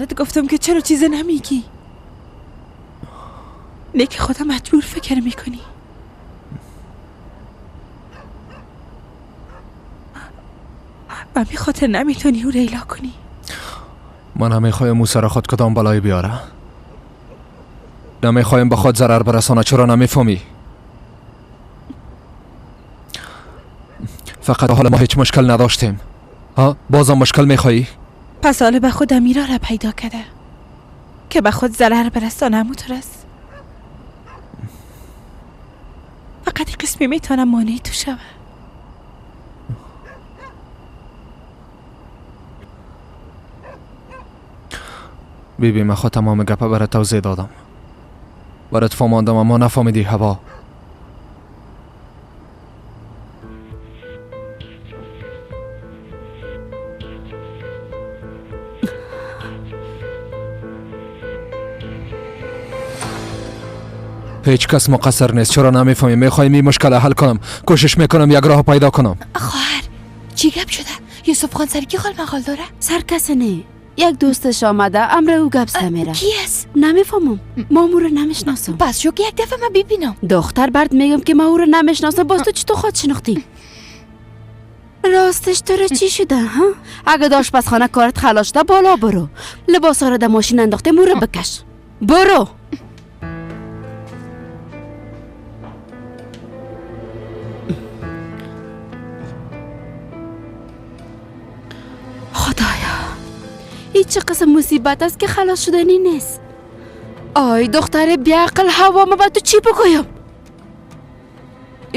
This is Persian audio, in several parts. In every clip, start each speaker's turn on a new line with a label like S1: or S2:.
S1: برات گفتم که چرا چیز نمیگی. نه که خودم مجبور فکر میکنی. و می خاطر نمیتونی او ریلا کنی.
S2: من نمیخوایم او سر خود کدام بلایی بیاره. نمیخوایم به خود ضرر برسانه. چرا نمیفهمی؟ فقط حالا ما هیچ مشکل نداشتیم. ها؟ بازم مشکل میخوایی؟
S1: پس حالا به خود امیرا را پیدا کرده که به خود ضرر برسانه. مترس فقط قسمی میتونم مانعی تو شوه.
S2: بیبی من خود تمام گپه برات توضیح دادم. برات فهماندم اما نفهمیدی. هوا هیچ کس مقصر نیست. چرا نمیفهمی؟ میخوایم این مشکل حل کنم. کوشش میکنم یک راه پیدا کنم.
S1: خواهر چی گپ شده؟ یوسف خان سر کی خال مقال داره؟
S3: سر کسی نه. یک دوستش آمده امر او گپ سمیره.
S1: کی است؟
S3: نمیفهمم. ما او رو نمیشناسم.
S1: پس شو که یک دفعه من ببینم.
S3: دختر برد میگم که ما او رو نمیشناسم. باز تو چطور خود شناختی؟ راستش تو رو چی شده ها؟ اگه داشت پس خانه کارت خلاص شده بالا برو. لباسا رو در ماشین انداخته مو رو بکش. برو. خدایا این چه قسم مصیبت است که خلاص شدنی نیست. آی دختر بیعقل هوا، ما باید تو چی بگویم؟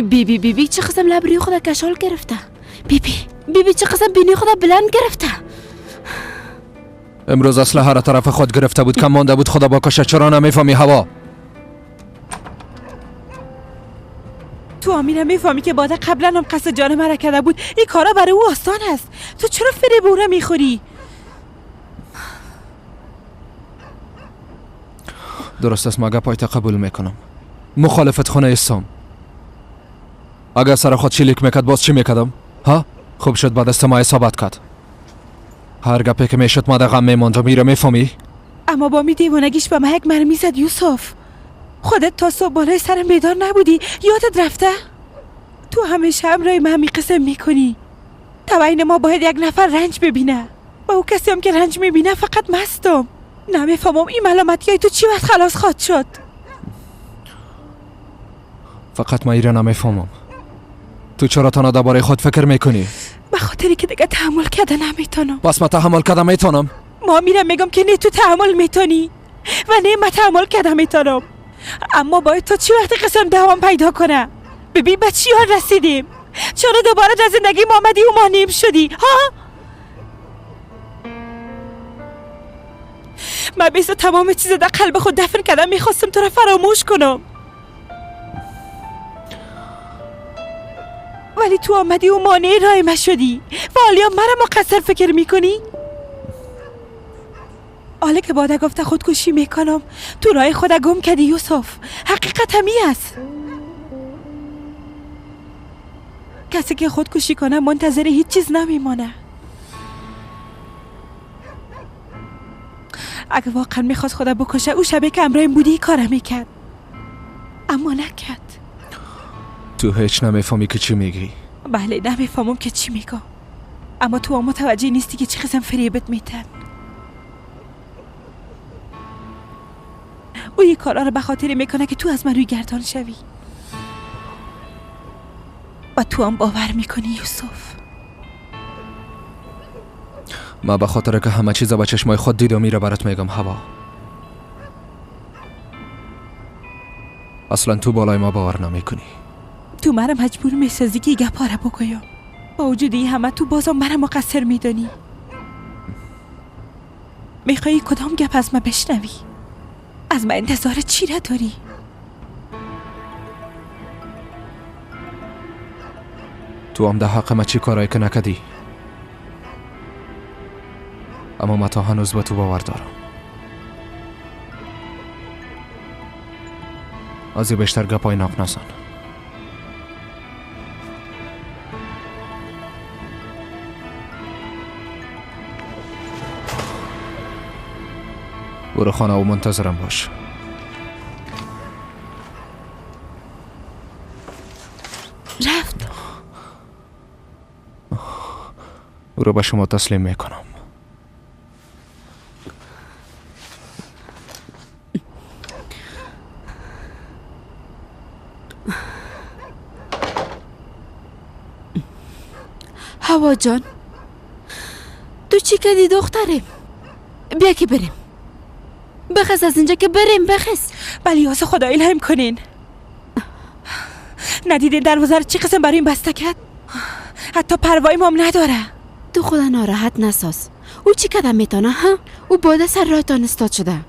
S3: بی چه قسم لبری خدا کشال گرفته. بی چه قسم بینی خدا بلند گرفته.
S2: امروز اسلحه را طرف خود گرفته بود. کم مانده بود خدا بکشه. چرا نمیفهمی هوا؟
S1: تو امیر میفهمی که باده قبلا هم قصد جان مرا کرده بود. این کارا برای او آسان است. تو چرا فریب او را میخوری؟
S2: درست است. ما گپایت قبول میکنم. مخالفت خونه استم. اگر سر خود شلیک میکرد باز چی میکردم؟ ها؟ خوب شد بعد است ما حسابت کرد. هر گپی که میشد ما در غم میماند. میره میفهمی؟
S1: اما با می دیوانگیش به محک مرمی زد. یوسف خودت تا صبح بالای سرم بیدار نبودی؟ یادت رفته؟ تو همیشه همراه من همی قسم میکنی تبعین ما باید یک نفر رنج ببینه و او کسی هم که رنج میبینه فقط مستم. نمیفهمم این ملامتی های تو چی وقت خلاص خواد شد؟
S2: فقط ما ایره نمیفهمم. تو چرا تنها درباره خود فکر میکنی؟
S1: به خاطری که دیگه تحمل کرده نمیتونم.
S2: بس من تحمل کرده میتونم.
S1: ما میرم میگم که نه تو تحمل میتونی و نه من تحمل کرده میتونم. اما باید تا چی وقت قسم دوام پیدا کنه؟ ببین به چی ها رسیدیم؟ چرا دوباره در زندگی ما آمدی و مانیم شدی؟ ها؟ من بیست تمام چیز در قلب خود دفن کردم. میخواستم تو را فراموش کنم ولی تو آمدی و مانع راه ما شدی و حالا مرا مقصر فکر میکنی؟ حالا که باده گفته خودکشی میکنم تو راه خود گم کردی یوسف. حقیقت همی است. کسی که خودکشی کنه منتظر هیچ چیز نمیمانه. اگه واقعا میخواست خدا بکشه او شبه که امرایم بودی کاره میکرد، اما نکرد.
S2: تو هیچ نمیفهمی که چی میگی.
S1: بله نمیفهمم که چی میگم، اما تو هم متوجه نیستی که چه قسم فریبت میتن. او یه کارا رو به خاطری میکنه که تو از من روی گردان شوی و تو هم باور میکنی یوسف.
S2: ما به خاطر که همه چیزا با چشمای خود دیدم میره برات میگم هوا. اصلا تو بالای ما باور نمیکنی.
S1: تو مرا مجبور میسازی که گپا را بگویم. با وجود این همه تو بازم مرا مقصر میدانی. میخوایی کدام گپ از من بشنوی؟ از من انتظار چی را داری؟
S2: تو هم ده حق ما چی کارایی که نکدی، اما من تا هنوز به تو باور دارم. از این بیشتر گپای ناک نزن. برو خانه و منتظرم باش.
S3: رفت.
S2: او رو به شما تسلیم میکنم.
S3: هوا جان، تو چی کردی دخترم؟ بیا که بریم. بخز از اینجا که بریم، بخز.
S1: ولی واسه خدا الهام کنین. ندیدین دروازه رو چی قسم برای این بسته کرد؟ حتی پروایی هم نداره.
S3: تو خدا ناراحت نساز. او چی کدم میتونه ها؟ او باده سر رایتان استاد شده.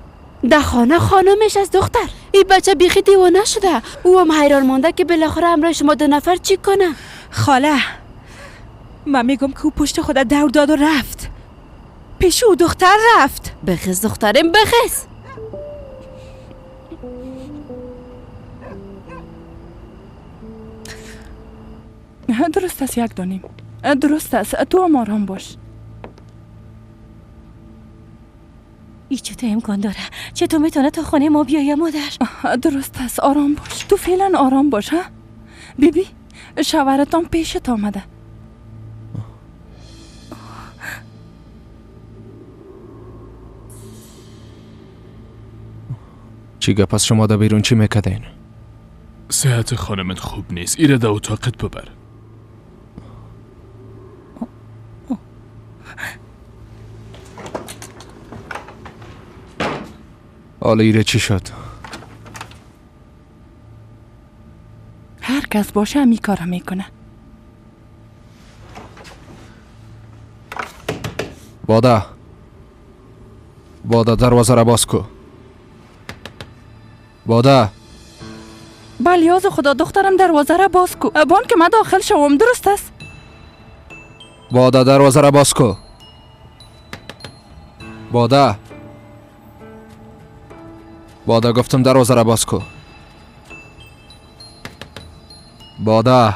S3: در خانه خانمش از دختر. این بچه بیخی دیوانه شده. او هم حیران مانده که بالاخره همراه شما دو نفر چی کنه.
S1: خاله، من میگم که او پشت خودت دور داد و رفت. پیش او دختر رفت.
S3: بخز دخترم، بخز.
S4: درست است یک دانیم. درست است، تو هم آرام باش.
S1: ای چطور امکان داره؟ چطور میتونه تا خانه ما بیایه مادر؟
S4: درست است، آرام باش. تو فعلا آرام باش ها. بیبی شوهرتان پیشت آمده.
S2: چی گپ از شما در بیرون چی میکدین؟
S5: صحت خانمت خوب نیست. ایره در اتاقت ببر.
S2: حالا ایره چی شد؟
S4: هر کس باشه همی کارا میکنه.
S2: بادا دروازه را باز کو. بادا.
S4: بله از خدا دخترم دروازه را باز کو. بان که من داخل شوم. درست است؟
S2: بادا دروازه را باز کو. بادا گفتم دروازه را باز کو. بادا.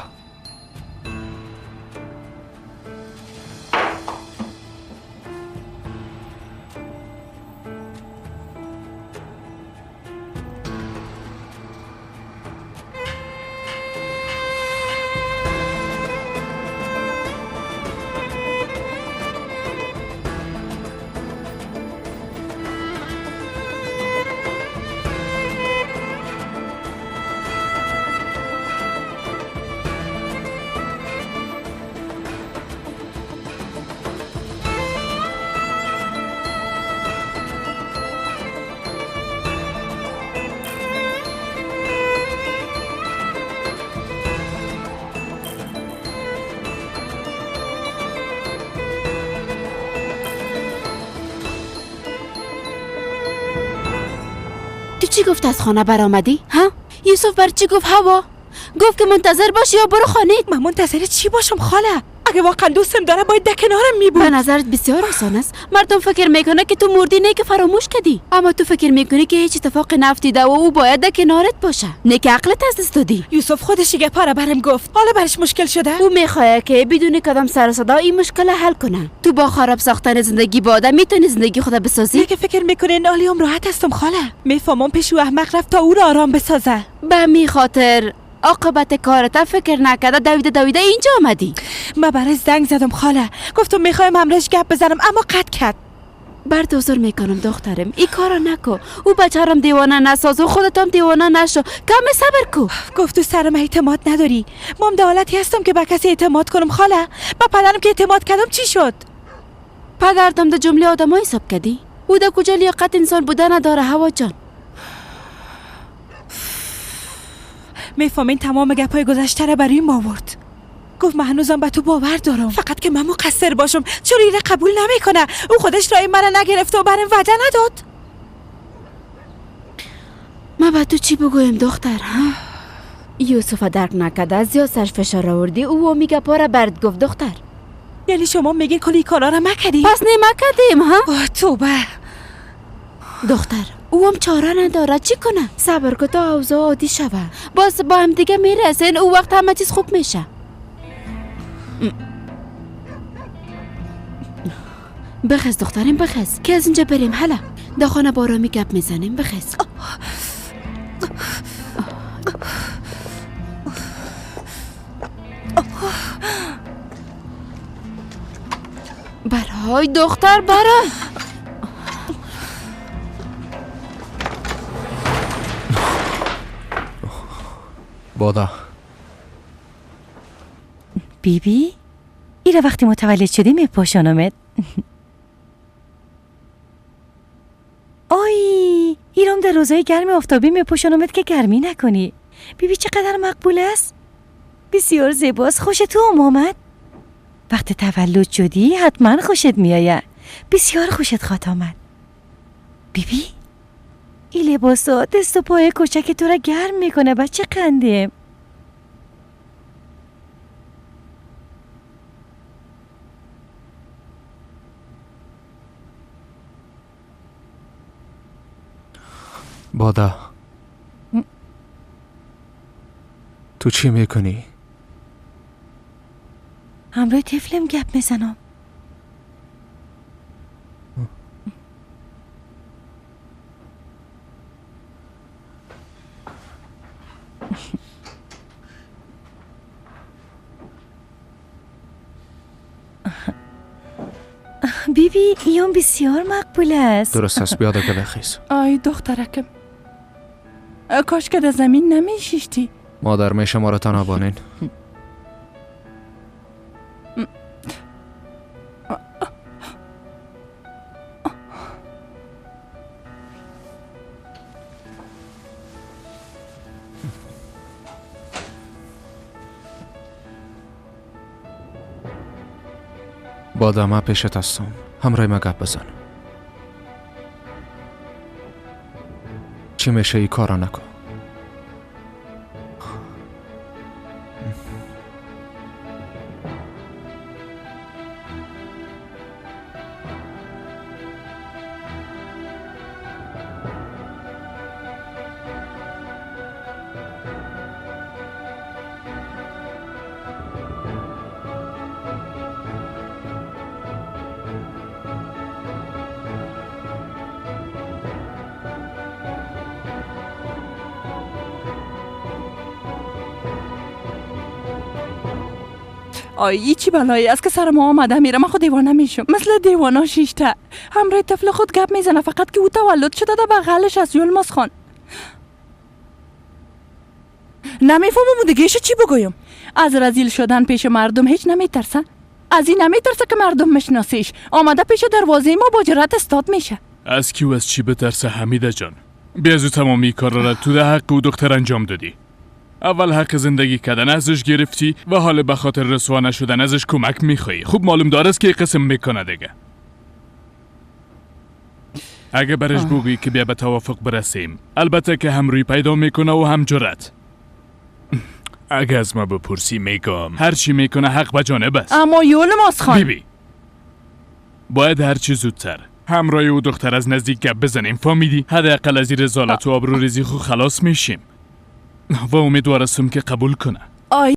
S3: تو چی گفت از خانه برآمدی؟ ها؟ یوسف بر چی گفت هوا؟ گفت که منتظر باشی یا برو خانه.
S1: من منتظر چی باشم خاله؟ اگه واقعا دوستم داره باید در کنارم میبود.
S3: به نظرت بسیار آسان است. مردم فکر میکنه که تو مردی، نه که فراموش کردی. اما تو فکر میکنی که هیچ اتفاق نفتیده و او باید در کنارت باشه، نه که عقلت از دست دادی.
S1: یوسف خودش یه پاره برم گفت. حالا برش مشکل شده؟
S3: او میخواد که بدون کدام سر و صدا این مشکل حل کنه. تو با خراب ساختن زندگی با آدم میتونی زندگی خودت بسازی؟
S1: اگه فکر میکنه نالیام راحت هستم خاله. میفهمم پیش او احمق رفت تا او رو آرام بسازه.
S3: به می خاطر عاقبت کارت فکر نکرده دویده اینجا آمدی.
S1: من برای زنگ زدم خاله. گفتم میخوایم همراهش گپ بزنم اما قطع کرد.
S3: برات عذر میکنم دخترم، این کارا نکو. او بچه‌رم دیوانه نساز و خودت هم دیوانه نشو. کم صبر کو.
S1: گفت تو سرم اعتماد نداری. مام در حالتی هستم که به کسی اعتماد کنم خاله. با پدرم که اعتماد کردم چی شد؟
S3: پدرتم در جمله آدمای حساب کردی؟ او در کجا لیاقت انسان بودن نداره هوا جان؟
S1: میفهمین تمام گپای گذشته رو برای ما آورد. گفت من هنوزم به تو باور دارم، فقط که من مقصر باشم. چرا اینو قبول نمیکنه؟ او خودش رای منو نگرفته و برام وعده نداد.
S3: من به تو چی بگویم دختر ها؟ یوسف درک نکرده، زیاد سرش فشار آوردی. او میگه پاره برد گفت دختر.
S1: یعنی شما میگین کلی کارا رو مکردی؟
S3: پس نمکردیم ها؟
S1: اوه توبه.
S3: دختر او هم چاره نداره، چی کنه؟ صبر کن تا اوضاع عادی شوه، باز با هم دیگه میرسین. او وقت همه چیز خوب میشه. بخز دخترم بخز که از اینجا بریم. حالا در خانه با آرامی گپ میزنیم. بخیز. برای دختر برای
S2: بادا
S4: بیبی ایره وقتی متولد شدی میپاشانمت. آی ایرام در روزای گرم آفتابی میپاشانمت که گرمی نکنی. بیبی چقدر مقبول است، بسیار زیباست. خوش تو آمد. وقتی تولد شدی حتما خوشت میآید. بسیار خوشت خواهد آمد. بیبی این لباسا دست و پای کوچک تو را گرم میکنه. بچه قندیم.
S2: بادا تو چی میکنی؟
S4: همراه طفلم گپ میزنم. بیبی ایون بسیار مقبول است.
S2: درست است، بیادا که بخیز.
S4: آی دخترکم، کاش که در زمین نمیشیشتی.
S2: مادر میشه ما را تنها بانین. بادا ما پیشت هستم، همراه ما گپ بزن. چی میشه ای کارا نکن.
S4: آی ای چی بلایی است که سر ما آمده میره. من خود دیوانه میشم مثل دیوانا شیشته. همراه طفل خود گپ میزنه فقط که او تولد شده در بغلش از یلماس خان. نمیفهمم دیگه چی بگویم. از رزیل شدن پیش مردم هیچ نمیترسه. از این نمیترسه که مردم مشناسیش. آمده پیش دروازه ما با جرأت استاد میشه.
S5: از کی و از چی بترسه حمیده جان؟ بیا زود تمامی کار را تو در حق او دختر انجام دادی. اول حق زندگی کردن ازش گرفتی و حال به خاطر رسوا نشدن ازش کمک میخوایی. خوب معلوم داره است که قسم میکنه دیگه. اگه برش بگویی که بیا به توافق برسیم، البته که هم روی پیدا میکنه و هم جرأت. اگه از ما بپرسی میگم هر چی میکنه حق به جانب است.
S4: اما یلماس خان
S5: بیبی باید هر چی زودتر همراه او دختر از نزدیک گپ بزنیم. فهمیدی؟ حداقل از این رذالت و آبروریزی خو خلاص میشیم و امیدوارم که قبول کنه.
S4: آی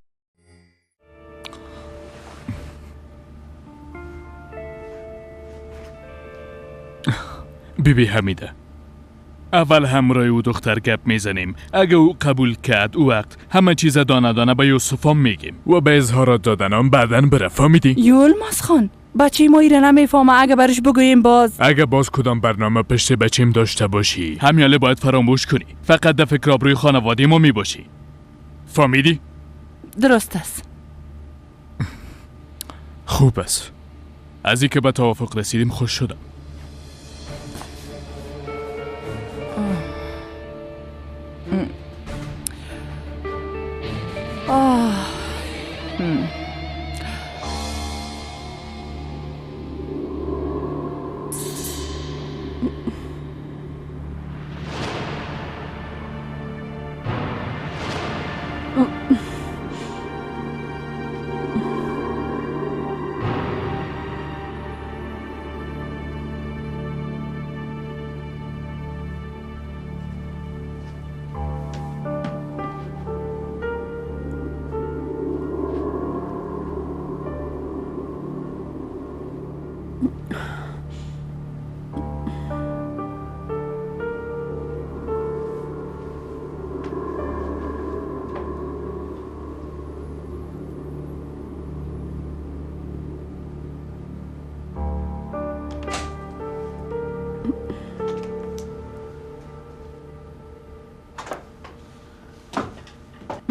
S5: بیبی حمیده، اول همراه او دختر گپ میزنیم. اگه او قبول کرد او وقت همه چیز دانه دانه به یوسفام میگیم و به اظهارات دادنم بعدن بره. فهمیدی؟
S4: یلماس خان بچه ما ایره نمیفهمه. اگه برش بگوییم
S5: اگه باز کدام برنامه پشت بچیم داشته باشی همیاله باید فراموش کنی. فقط در فکر آبروی خانواده ما میباشی. فهمیدی؟
S4: درست است.
S5: خوب است. از این که به توافق رسیدیم خوش شدم.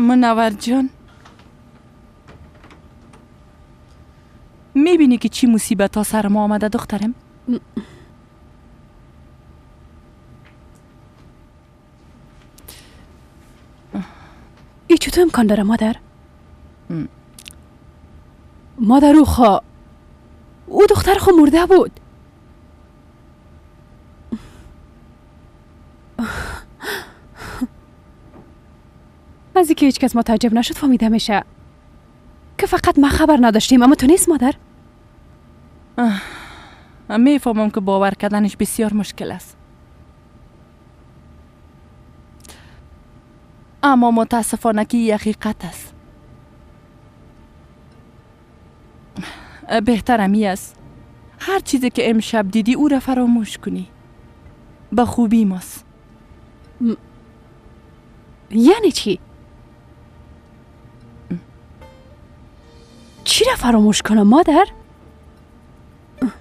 S1: منور جان، میبینی که چی مصیبت ها سر ما آمده دخترم؟
S3: ای چطور امکان داره مادر؟ مادر او دختر خو مرده بود. از اینکه هیچ کس متعجب نشد فهمیده میشه که فقط ما خبر نداشتیم، اما تو نیست مادر.
S1: میفهمم که باور کردنش بسیار مشکل است، اما متاسفانه که این حقیقت است. بهترم این است هر چیزی که امشب دیدی او را فراموش کنی. به خوبی ماست.
S3: یعنی چی؟ چی را فراموش کنم مادر؟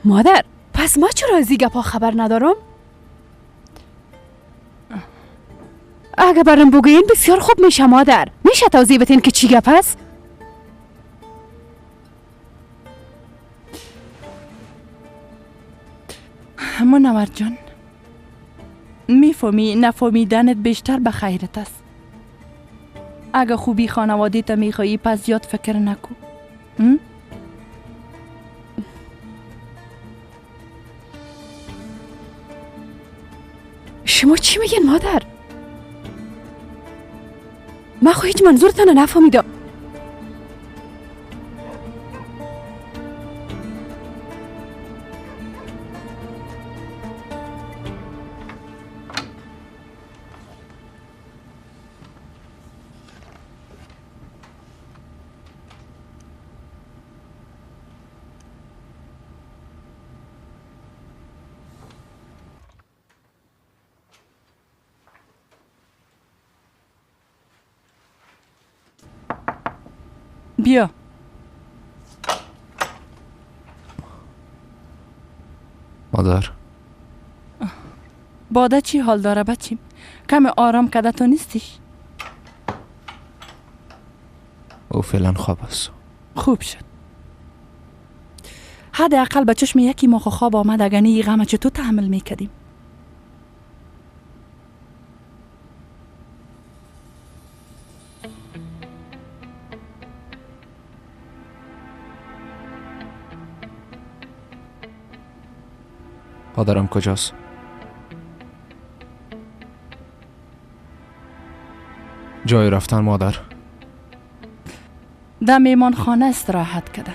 S3: مادر پس ما چرا از این گپا خبر ندارم؟ اگه برام بگوین بسیار خوب میشه مادر. میشه توضیح بدین که چی گپ است؟
S1: منور جان، میفهمی نفهمیدنت بیشتر به خیرت است. اگه خوبی خانواده تا میخوایی پس زیاد فکر نکو.
S3: شما چی میگین مادر؟ من خو هیچ منظورتان نفهمیدم.
S1: بیا.
S2: مادر
S1: باده چی حال داره بچیم؟ کم آرام کده تو نیستیش؟
S2: او فعلا خواب است.
S1: خوب شد. حداقل به چشم یکی ما خواب آمد اگه این غم چطور تحمل میکردیم.
S2: مادرم کجاست؟ جای رفتن مادر؟
S1: در میمان خانه استراحت کده.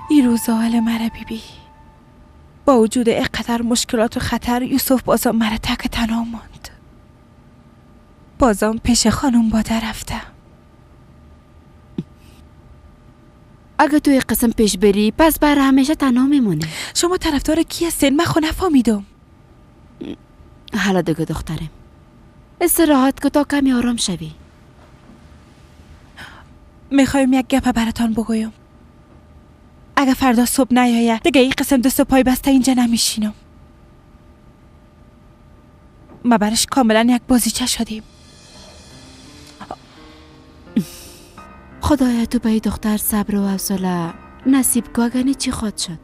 S1: این روزا حال مرا بیبی، با وجود اینقدر مشکلات و خطر یوسف بازم مرا تک تنها ماند. بازم پیش خانم باده رفته.
S3: اگه تو یک قسم پیش بری پس بر همیشه تنها میمونی.
S1: شما طرفدار کی هستین؟ من خو نفهمیدم.
S3: حالا دیگه دخترم استراحت که تا کمی آرام شوی.
S1: میخوایم یک گپ براتان بگویم. اگه فردا صبح نیایه دیگه این قسم دست و پای بسته اینجا نمیشینم. ما برش کاملا یک بازیچه شدیم.
S3: خدایا تو به این دختر صبر و حوصله نصیب که اگه چی خواهد شد.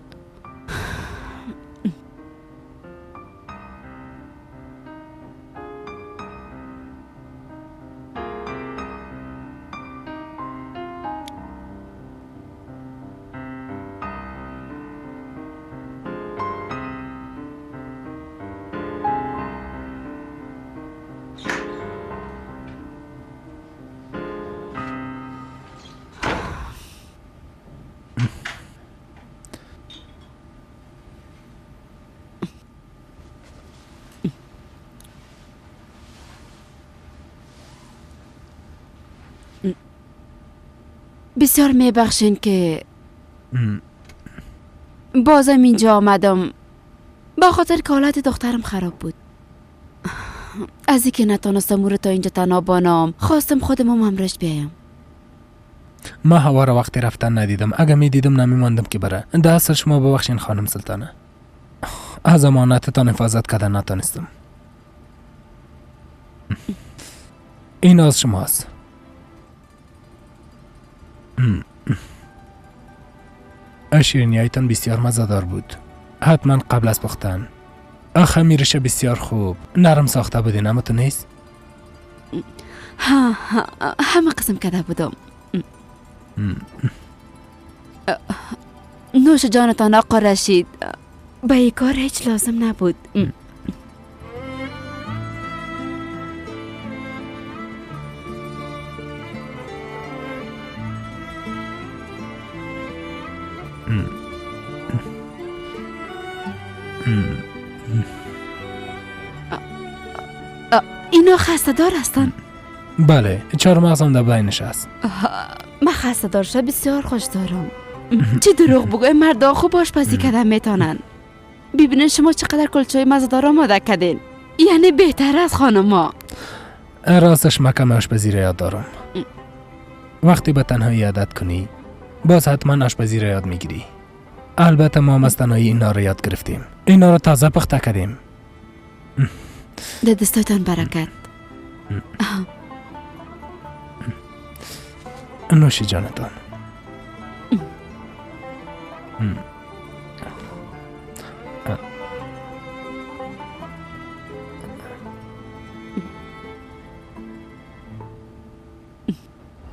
S3: بسیار میبخشین که بازم اینجا آمدم با خاطر که حالت دخترم خراب بود. از اینکه نتانستم او رو تا اینجا تنها بانم خواستم خودم هم همراهش بیایم.
S6: ما هوا را وقتی رفتن ندیدم. اگه می دیدم نمیماندم که بره. دست شما ببخشین خانم سلطانه. از امانتتان حفاظت کردن نتانستم. این از شماست. شیرینیایتان بسیار مزه‌دار بود. حتما قبل از پختن خمیرش بسیار خوب نرم ساخته بودین، اما تو نیست؟
S3: ها همه قسم کرده بودم. نوش جانتان آقا رشید. به این کار هیچ لازم نبود. اینا خسته دار هستن؟
S6: بله، 4 مغزم در بینش است.
S3: من خسته دار شد بسیار خوش دارم. چی دروغ بگو، این مردا خوب آشپزی کردن میتونن. ببینین شما چقدر کلچه‌های مزه‌دار آماده کردین. یعنی بهتر از خانما.
S6: راستش من کم آشپزی را یاد دارم. وقتی به تنهایی عادت کنی باز حتما آشپزی را یاد میگیری. البته ما هم از تنهایی اینا را یاد گرفتیم. اینا را تازه پخته کردیم.
S3: در دستایتان برکت.
S6: نوشی جانتان.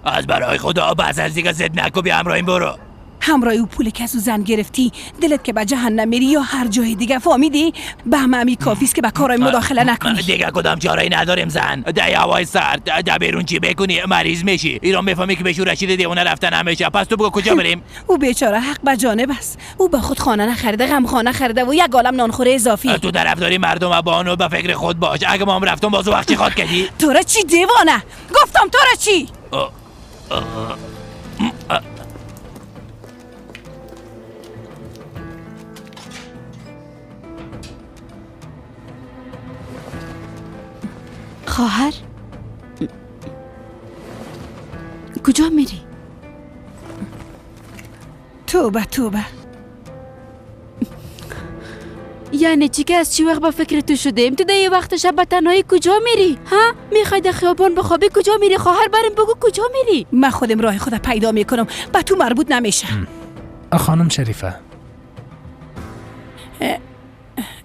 S7: از برای خدا بس از دیگه زد نکو بیا همراهیم برو.
S1: همراه او پول که از او زن گرفتی دلت که به جهنم میری یا هر جای دیگه فهمیدی؟ به همه کافیست که به کارای مداخله نکنی.
S7: دیگه کدام چاره‌ای نداریم زن. در هوای سرد در بیرون چی بکنی مریض میشی. ایران بفهمی که بهشون رشید دیوانه رفتن همیشه. پس تو بگو کجا بریم؟
S1: او بیچاره حق به جانب است. او به خود خانه نخریده، غم خانه خریده و یک عالم نانخوره اضافی.
S7: تو طرفداری مردم با اونو به فکر خود باش. اگه ما هم رفتم بازو وقت چی خواد کردی؟
S1: تو را چی دیوانه؟ گفتم تو را چی؟
S3: خواهر کجا میری؟
S1: توبه توبه.
S3: یعنی چی که از چی وقت به فکر تو شدیم؟ تو در یه وقت شب به تنهایی کجا میری؟ ها؟ میخوای در خیابان بخوابی؟ کجا میری؟ خواهر بریم بگو کجا میری؟
S1: من خودم راه خود پیدا میکنم، به تو مربوط نمیشه.
S6: خانم شریفه،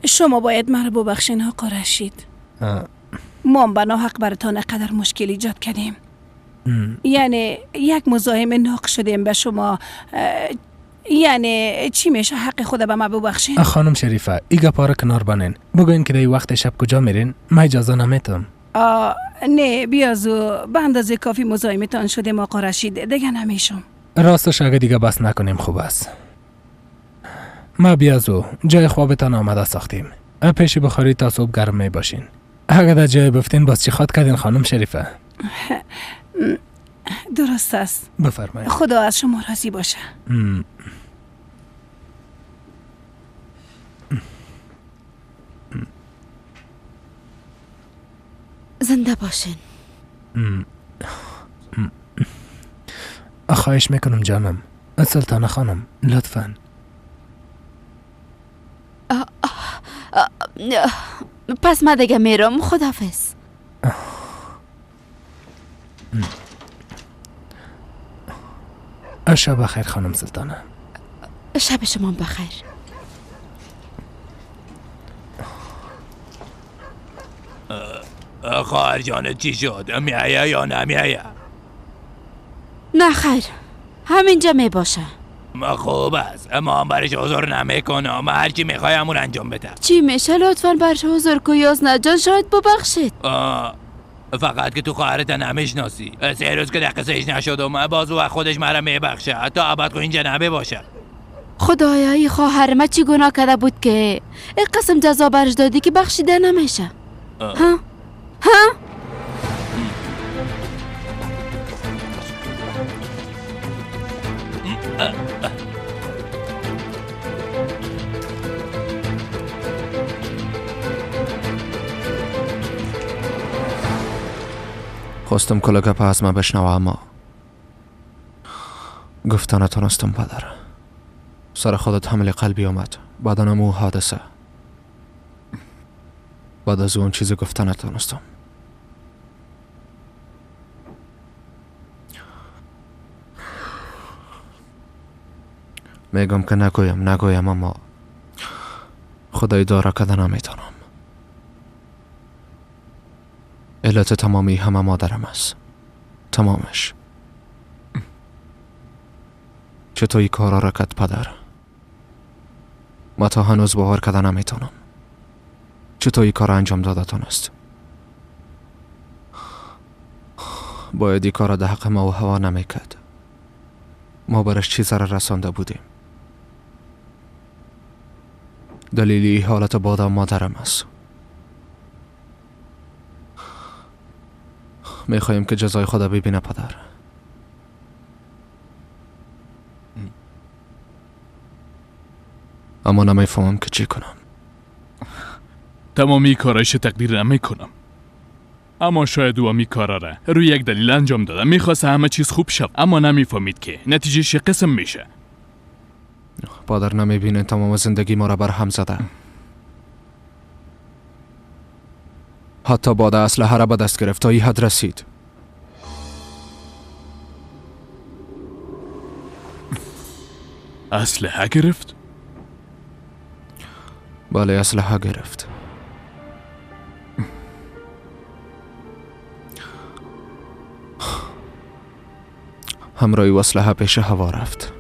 S1: شما باید مرا ببخشین آقا رشید. ما به ناحق براتان قدر مشکل ایجاد کردیم. یعنی یک مزاحم ناق شدیم به شما. یعنی چی میشه حق خود به ما ببخشین؟
S6: خانم شریفه ایگا پاره کنار بانین. بگوین که در وقت شب کجا میرین؟ من اجازه نمیتم.
S1: نه بیازو به اندازه کافی مزاحمتان شدیم آقا رشید، دیگه نمیشم.
S6: راستش اگه دیگه بس نکنیم خوب است. ما بیازو جای خوابتان آماده ساختیم. پیش بخاری تا صبح گرم می باشین. اگه در جای بفتین باز چی خواد کردین خانم شریفه؟
S1: درست است.
S6: بفرمایید.
S1: خدا از شما راضی باشه.
S3: زنده باشین.
S6: خواهش میکنم جانم. سلطانه خانم لطفاً.
S3: پس من دیگه میرم. خداحافظ.
S6: شب بخیر خانم سلطانه.
S3: شب شما بخیر.
S7: خواهر جانت چی شد؟ میایه یا نمیایه؟
S3: نه خیر، همینجا می باشه.
S7: خوب است، ما هم برش حضور نمیکنم. هرچی میخوای همون انجام بده.
S3: چی میشه لطفاً برش حضور کو یازنه جان؟ شاید ببخشید.
S7: فقط که تو خواهرت نمیشناسی. 3 روز که دقیقش نشدم باز و خودش مرا میبخشه تا ابد کو اینجا نمی باشه.
S3: خدایا ای خواهر ما چی گناه کرده بود که این قسم جزا برش دادی که بخشیده نمیشه؟ ها؟
S2: خواستم کل گپ از من بشنوه اما گفتن نتونستم پدر. سر خودت حمل قلبی آمد. بدنم او حادثه. بعد از اون چیزی گفتن نتونستم. میگم که نگویم اما خدای داره که نمیتونم. علت تمامی همه مادرم است. تمامش. چطور این کارا را کرد پدر؟ ما تا هنوز باور کردن نمیتونم. چطور این کار انجام دادتون است؟ باید این کار در حق ما و هوا نمیکرد. ما برش چیز را رسانده بودیم. دلیلی حالت بادم مادرم است. میخوایم که جزای خدا ببینه پدر. اما نمیفهمم که چی کنم.
S5: تمامی کارایش تقدیر نمیکنم. اما شاید او می کارا را روی یک دلیل انجام داده. میخواست همه چیز خوب شد اما نمیفهمید که نتیجهش قسم میشه.
S2: پدر نمیبینه تمام زندگی ما را بر هم زده. حتی بعد اسلحه را به دست گرفت تا این حد رسید.
S5: اسلحه گرفت؟
S2: بله اسلحه گرفت. همراهی و اسلحه پیش هوا رفت.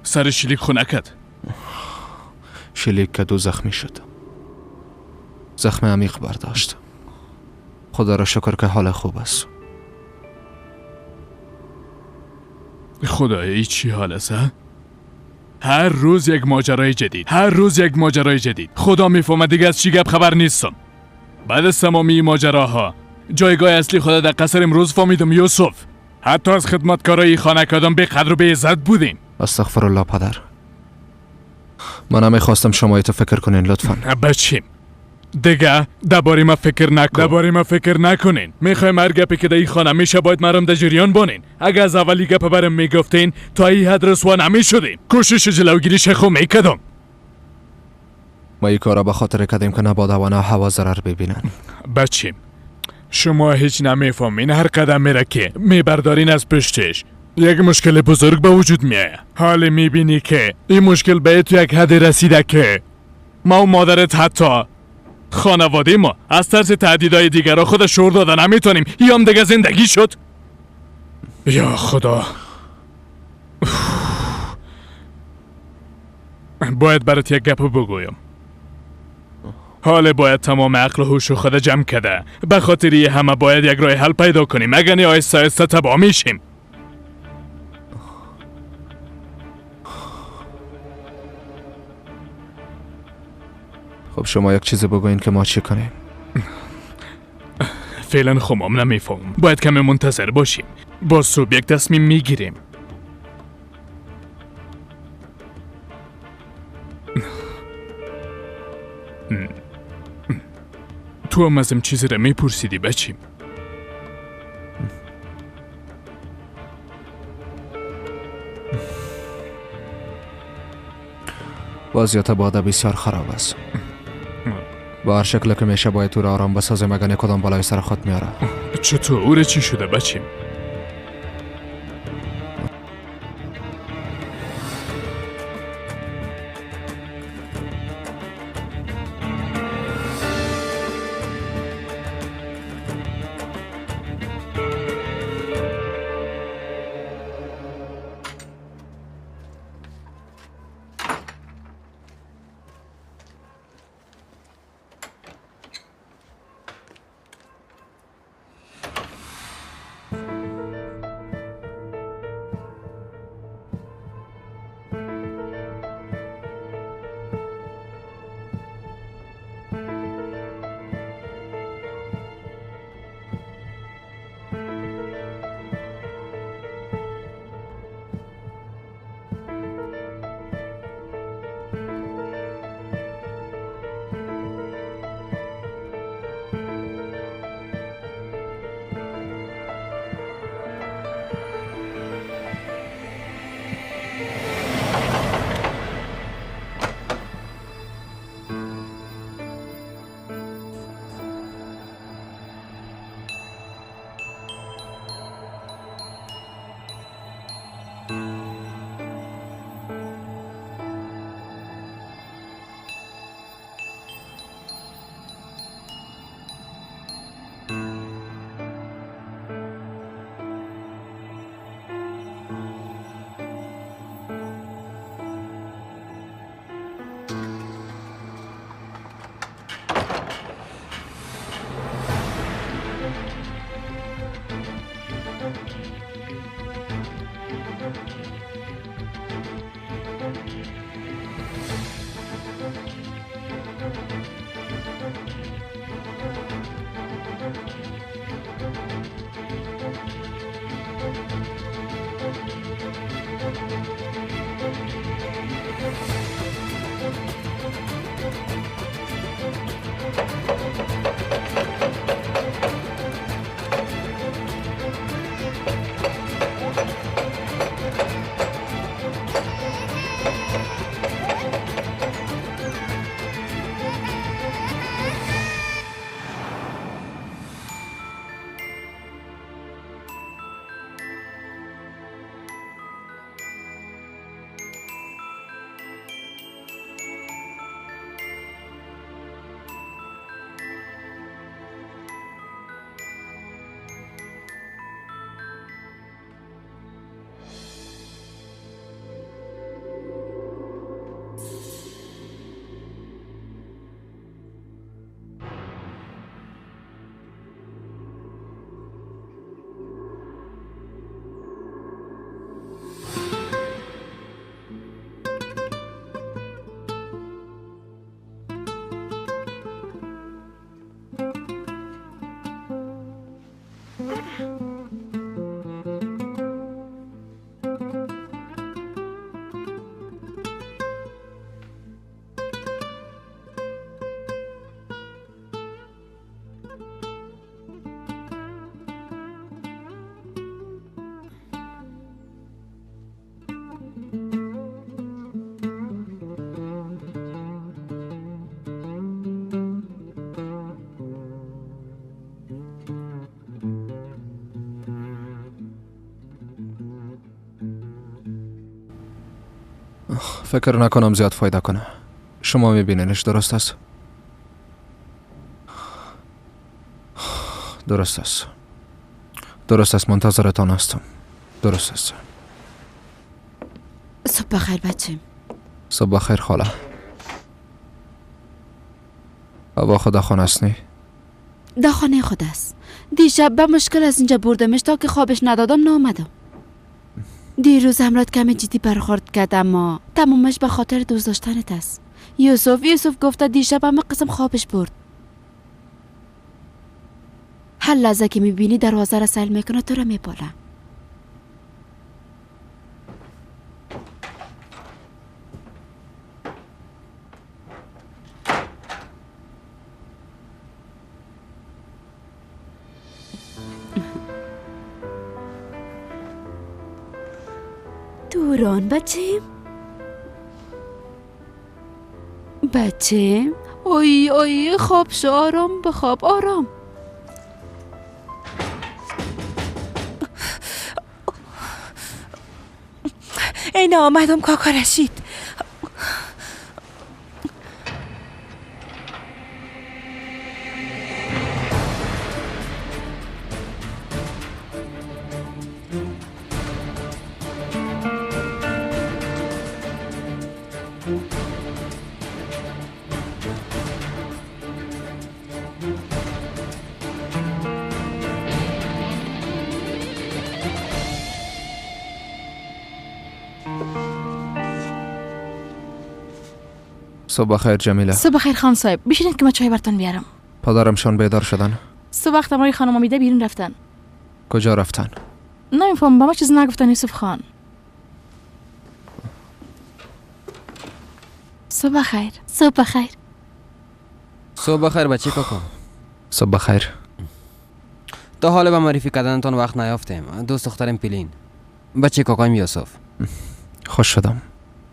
S5: سر شلیک خو نکرد؟
S2: شلیک که دو زخمی شد. زخم عمیق برداشت. خدا را شکر که حال خوب است.
S5: خدایی چی حال است؟ هر روز یک ماجرای جدید. خدا میفهمه دیگه از چی گپ خبر نیستم. بعد از تمامی ماجراها جایگاه اصلی خدا در قصر امروز فهمیدم یوسف. حتی از خدمتکارای خانه کدام به قدر و به عزت بودیم.
S2: استغفر الله پدر. من نمیخواستم شما ایتو فکر کنین لطفا.
S5: بچیم دیگه درباره ما فکر نکنین. میخوایم هر گپی که در این خانه میشه باید مرام در جریان بانین. اگه از اولی گپ برم میگفتین تا این حد رسوا نمیشدیم. کوشش جلوگیریش خو میکردم.
S2: ما این کارا به خاطر کردیم که نباید هوا ضرر ببینن.
S5: بچیم شما هیچ نمیفهمین. هر قدم میره که میبردارین از پشتش یک مشکل بزرگ به وجود میاد. حالا میبینی که این مشکل به تو یک حد رسیده که ما و مادرت حتی خانواده ما از ترس تهدیدهای دیگرها خود شعور داده نمیتونیم. یا هم دیگه زندگی شد. یا خدا باید برات یک گپ بگویم. حالا باید تمام عقل و هوش خود جمع کرده. به خاطر همه باید یک راه حل پیدا کنیم. اگر نه آهسته آهسته تباه میشیم.
S2: خب شما یک چیز بگوین که ما چی کنیم.
S5: فعلا خمام نمیفهم. باید کمی منتظر باشیم. با صبح یک تصمیم میگیریم. تو هم ازم چیزی را میپرسیدی بچیم.
S2: وضعیت باده بسیار خراب است. با هر شکل که میشه باید تو را آرام بسازیم اگر کدام بالای سر خود میاره.
S5: چطور؟ او چی شده بچیم؟
S2: فکر نکنم زیاد فایده کنه. شما میبینینش، درست است؟ درست است. درست است، منتظرتان هستم. درست است.
S3: صبح بخیر بچه.
S2: صبح بخیر خاله. بابا خدا خانه است نی؟
S3: در خانه خود است. دیشب به مشکل از اینجا بردمش تا که خوابش ندادم نامدم. دیروز همراه کمی جدی برخورد کرد اما تمامش به خاطر دوست داشتنت است. یوسف گفته دیشب همه قسم خوابش برد. هر لحظه که میبینی دروازه را سیل میکنه تو را میپاله. دوران بچه اوی خواب شو، آرام بخواب، آرام.
S1: این آمدم کاکا رشید.
S2: صبح بخیر جمیله.
S8: صبح بخیر خان صاحب، بشینید که ما چای براتون بیارم.
S2: پدرمشان بیدار شدن؟
S8: صبح وقت ما خانم امیده بیرون رفتن.
S2: کجا رفتن؟
S8: نمیفهم، با ما چیز نگفتن یوسف خان. صبح بخیر. صبح بخیر.
S9: صبح بخیر بچه کاکا.
S2: صبح بخیر.
S9: تا حالا به معرفی کردنتان وقت نیافتیم. دوست دخترم پیلین، بچه کاکایم یوسف.
S2: خوش شدم.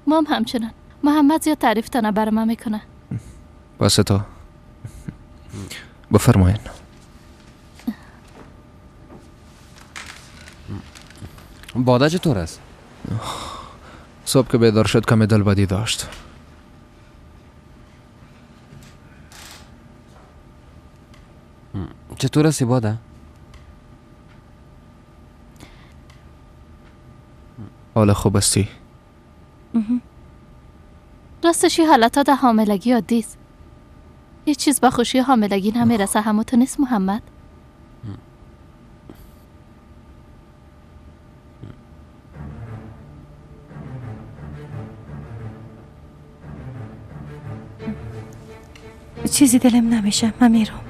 S8: ما هم همچنان. محمد زیاد تعریف تنه برای ما میکنه.
S2: بس تو بفرمایین.
S9: باده چطور است؟
S2: صبح که بیدار شد کمی دل بدی داشت.
S9: چطور است باده؟
S2: حال خوب استی؟
S8: راستش این حالتا در حاملگی عادی است. هیچ چیز با خوشی حاملگی نمیرسه، همون نیست محمد؟
S4: چیزی دلم نمیشه، من میرم.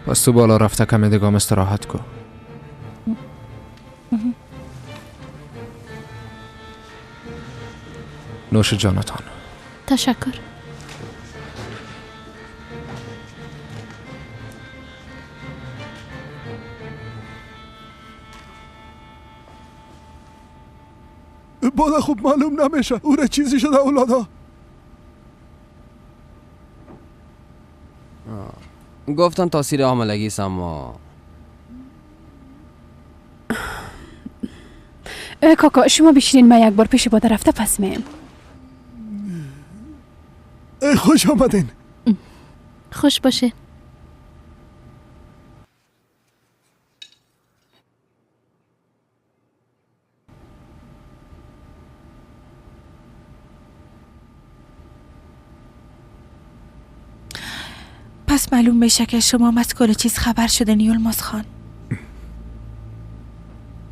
S2: پس تو بالا رفته کمی دگام استراحت کو. نوش جانتان.
S8: تشکر.
S10: بادا خوب معلوم نمیشه، او را چیزی شده اولادا.
S9: گفتن تاثیر حاملگی است اما
S11: کاکا شما بشینین، من یک بار پیش بادا رفته پس میم.
S10: خوش آمدین.
S8: خوش باشه.
S1: پس معلوم میشه که شما از کل چیز خبر شده نیولماز خان.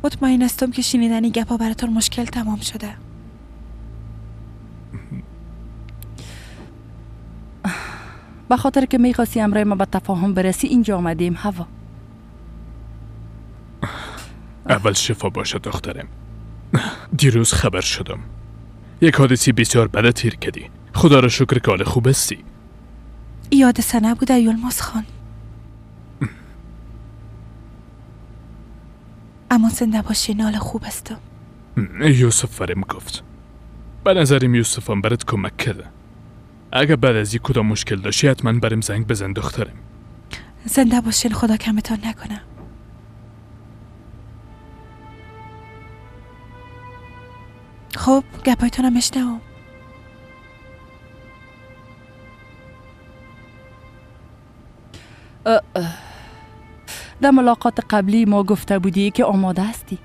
S1: مطمئن هستم که شنیدن این گپا براتون مشکل تمام شده.
S11: به خاطر که میخواستی امرای ما به تفاهم برسی اینجا آمدیم هوا.
S5: اول شفا باشه دخترم. دیروز خبر شدم یک حادثی بسیار بد تیر کردی. خدا را شکر که حال خوب هستی.
S1: یادسه نبوده یلماز خان. اما زنده باشین، حال خوب هستم.
S5: یوسف فرم گفت. به نظرم یوسف هم برات کمک کرده. اگه بعد از این کدام مشکل داشتی حتما برم زنگ بزن دخترم.
S1: زنده باشین، خدا کمتان نکنه. خب گپایتون هم اشنوم.
S11: در ملاقات قبلی ما گفته بودی که آماده هستی.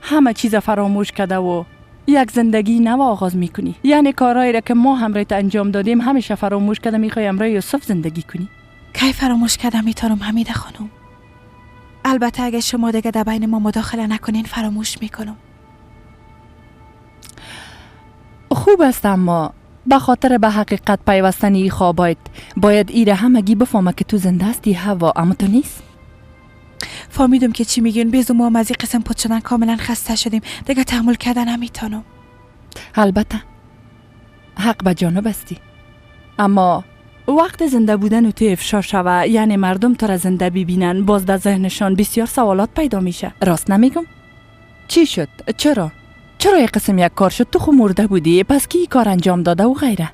S11: همه چیز فراموش کرده و یک زندگی نو آغاز میکنی. یعنی کارهایی را که ما همراهت انجام دادیم همیشه فراموش کرده میخوای همراه یوسف زندگی کنی.
S1: کی فراموش کردم میتونم حمیده خانم. البته اگه شما دیگه در بین ما مداخله نکنین فراموش میکنم.
S11: خوب است، اما به خاطر به حقیقت پیوستن ای خوابایت باید ایره همگی بفهمه که تو زنده هستی هوا، اما تو نیست.
S1: فهمیدم که چی میگین. بیزو ما هم از این قسم پد شدن کاملا خسته شدیم. دیگه تحمل کردن نمیتونم.
S11: البته حق به جانب هستی، اما وقت زنده بودن و تو افشا شوه، یعنی مردم تو را زنده ببینن، باز در ذهنشان بسیار سوالات پیدا میشه. راست نمیگم؟ چی شد؟ چرا یک قسم یک کار شد؟ تو خو مرده بودی، پس کی کار انجام داده و غیره؟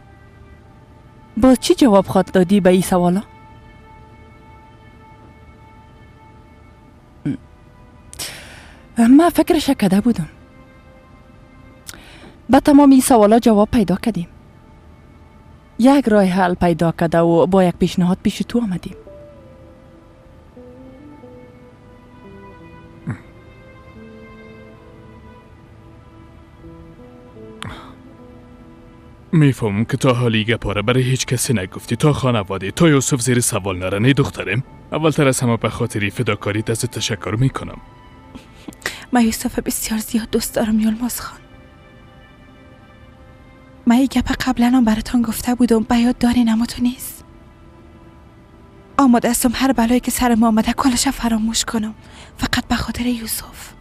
S11: باز چی جواب خواهد دادی به این سوالا؟ من فکرش کرده بودم. با تمام این سوالا جواب پیدا کردیم. یک راه حل پیدا کرده و با یک پیشنهاد پیش تو آمدیم.
S5: میفهمم که تا حالی گپاره برای هیچ کسی نگفتی، تا خانواده، تا یوسف زیر سوال نره. نه دخترم، اولتر از همه به خاطر فداکاریت ازت تشکر میکنم.
S1: من یوسف بسیار زیاد دوست دارم یلماز خان. من این گپ قبلا هم براتان گفته بودم، به یاد دارین اما تو نیست. آماده هستم هر بلایی که سر ما آمده کلش فراموش کنم، فقط به خاطر یوسف،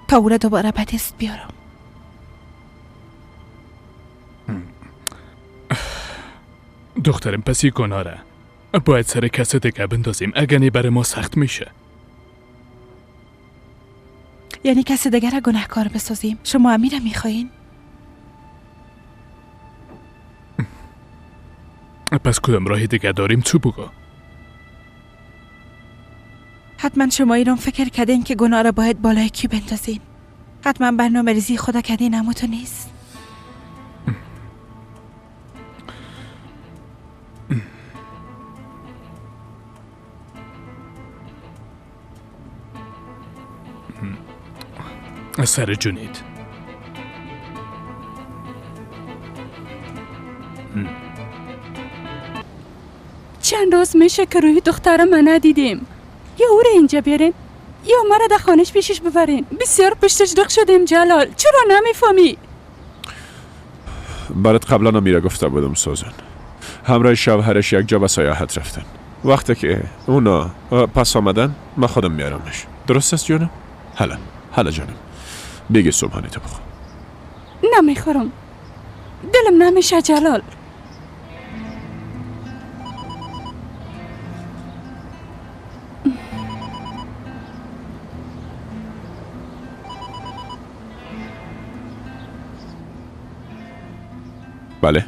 S1: تا او را دوباره به دست بیارم.
S5: دخترم پس این گناهه باید سر کس دیگه بندازیم، اگه نه برای ما سخت میشه.
S1: یعنی کسی دیگر را گناهکار بسازیم؟ شما امیره میخواین؟
S5: پس کدام راهی دیگه داریم؟ تو بگو.
S1: حتما شما ایران فکر کردین که گناه را باید بالای کی بندازین. حتما برنامه ریزی خدا کردین، اما تو نیست.
S5: سر جونید.
S11: چند روز میشه که روی دخترم ندیدیم. یا او را اینجا بیارین یا مرا در خانش پیشش ببرین. بسیار پشتش دق شدیم جلال، چرا نمیفهمی؟
S10: برات قبلا نمیره گفته بودم سوزن. همراه شوهرش یک جا به سیاحت رفتن. وقتی که اونا پس آمدن من خودم میارمش. درست است جانم؟ حالا جانم بگی صبحانه تو بخور.
S11: نمیخورم، دلم نمیشه جلال.
S10: بله.